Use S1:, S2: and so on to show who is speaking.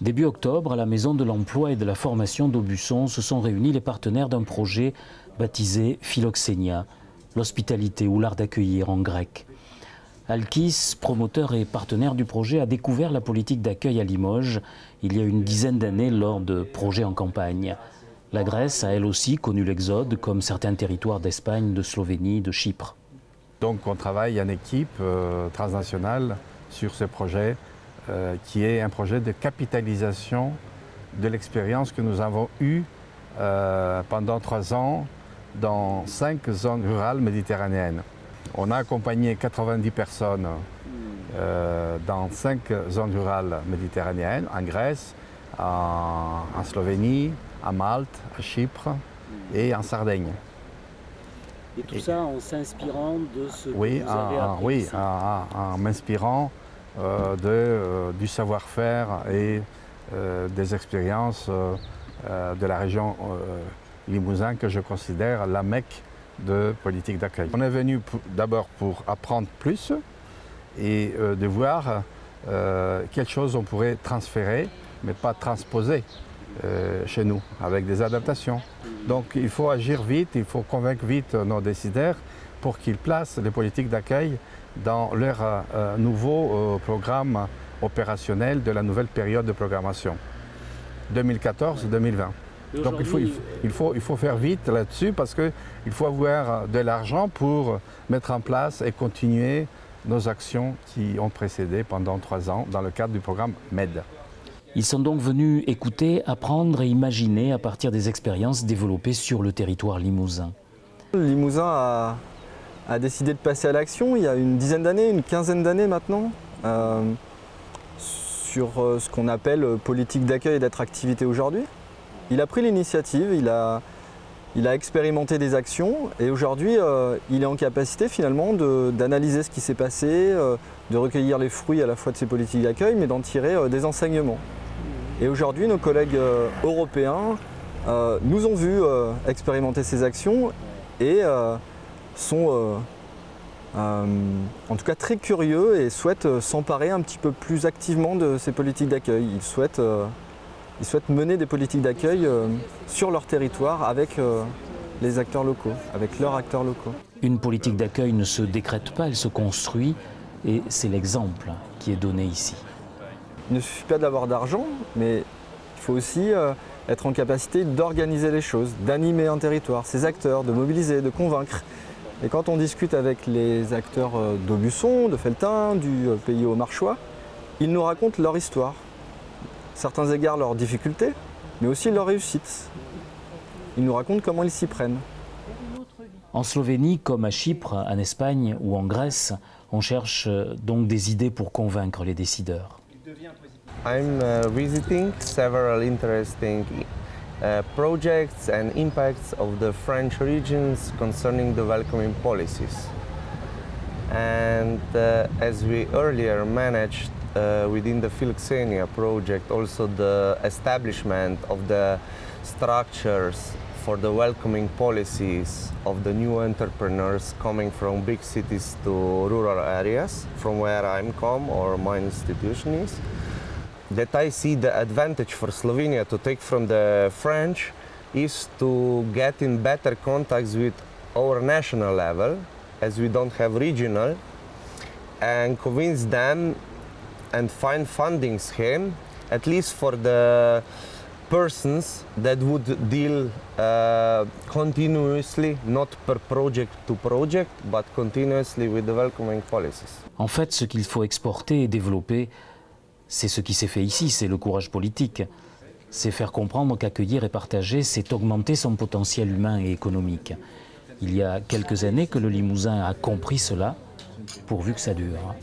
S1: Début octobre, à la Maison de l'Emploi et de la Formation d'Aubusson, se sont réunis les partenaires d'un projet baptisé Philoxénia, l'hospitalité ou l'art d'accueillir en grec. Alkis, promoteur et partenaire du projet, a découvert la politique d'accueil à Limoges il y a une dizaine d'années lors de projets en campagne. La Grèce a elle aussi connu l'exode, comme certains territoires d'Espagne, de Slovénie, de Chypre.
S2: Donc on travaille en équipe transnationale sur ce projet qui est un projet de capitalisation de l'expérience que nous avons eue pendant 3 ans dans 5 zones rurales méditerranéennes. On a accompagné 90 personnes dans 5 zones rurales méditerranéennes, en Grèce, en Slovénie, à Malte, à Chypre et en Sardaigne.
S1: Et tout ça en s'inspirant de ce que vous avez appris
S2: oui,
S1: ici.
S2: en m'inspirant du savoir-faire et des expériences de la région Limousin que je considère la Mecque de politique d'accueil. On est venu d'abord pour apprendre plus et de voir quelles choses on pourrait transférer, mais pas transposer chez nous, avec des adaptations. Donc il faut agir vite, il faut convaincre vite nos décideurs pour qu'ils placent les politiques d'accueil dans leur nouveau programme opérationnel de la nouvelle période de programmation 2014-2020. Donc il faut faire vite là-dessus parce qu'il faut avoir de l'argent pour mettre en place et continuer nos actions qui ont précédé pendant 3 ans dans le cadre du programme MED.
S1: Ils sont donc venus écouter, apprendre et imaginer à partir des expériences développées sur le territoire limousin.
S3: Le Limousin a décidé de passer à l'action il y a une dizaine d'années, une quinzaine d'années maintenant, sur ce qu'on appelle politique d'accueil et d'attractivité aujourd'hui. Il a pris l'initiative, il a expérimenté des actions et aujourd'hui il est en capacité finalement d'analyser ce qui s'est passé, de recueillir les fruits à la fois de ces politiques d'accueil mais d'en tirer des enseignements. Et aujourd'hui nos collègues européens nous ont vus expérimenter ces actions et sont en tout cas très curieux et souhaitent s'emparer un petit peu plus activement de ces politiques d'accueil. Ils souhaitent mener des politiques d'accueil sur leur territoire avec les acteurs locaux, avec leurs acteurs locaux.
S1: Une politique d'accueil ne se décrète pas, elle se construit et c'est l'exemple qui est donné ici.
S3: Il ne suffit pas d'avoir d'argent, mais il faut aussi être en capacité d'organiser les choses, d'animer un territoire, ses acteurs, de mobiliser, de convaincre. Et quand on discute avec les acteurs d'Aubusson, de Felletin, du pays Haut-Marchois, ils nous racontent leur histoire. Certains égards leurs difficultés, mais aussi leurs réussites. Ils nous racontent comment ils s'y prennent.
S1: En Slovénie, comme à Chypre, en Espagne ou en Grèce, on cherche donc des idées pour convaincre les décideurs.
S4: I'm visiting several interesting projects and impacts of the French regions concerning the welcoming policies. And as we earlier managed within the Philoxénia project, also the establishment of the structures for the welcoming policies of the new entrepreneurs coming from big cities to rural areas, from where I'm come or my institution is, that I see the advantage for Slovenia to take from the French is to get in better contacts with our national level, as we don't have regional, and convince them and find funding scheme, at least for the persons that would deal continuously, not per project to project, but continuously with the welcoming policies.
S1: En fait, ce qu'il faut exporter et développer, c'est ce qui s'est fait ici, c'est le courage politique. C'est faire comprendre qu'accueillir et partager, c'est augmenter son potentiel humain et économique. Il y a quelques années que le Limousin a compris cela, pourvu que ça dure.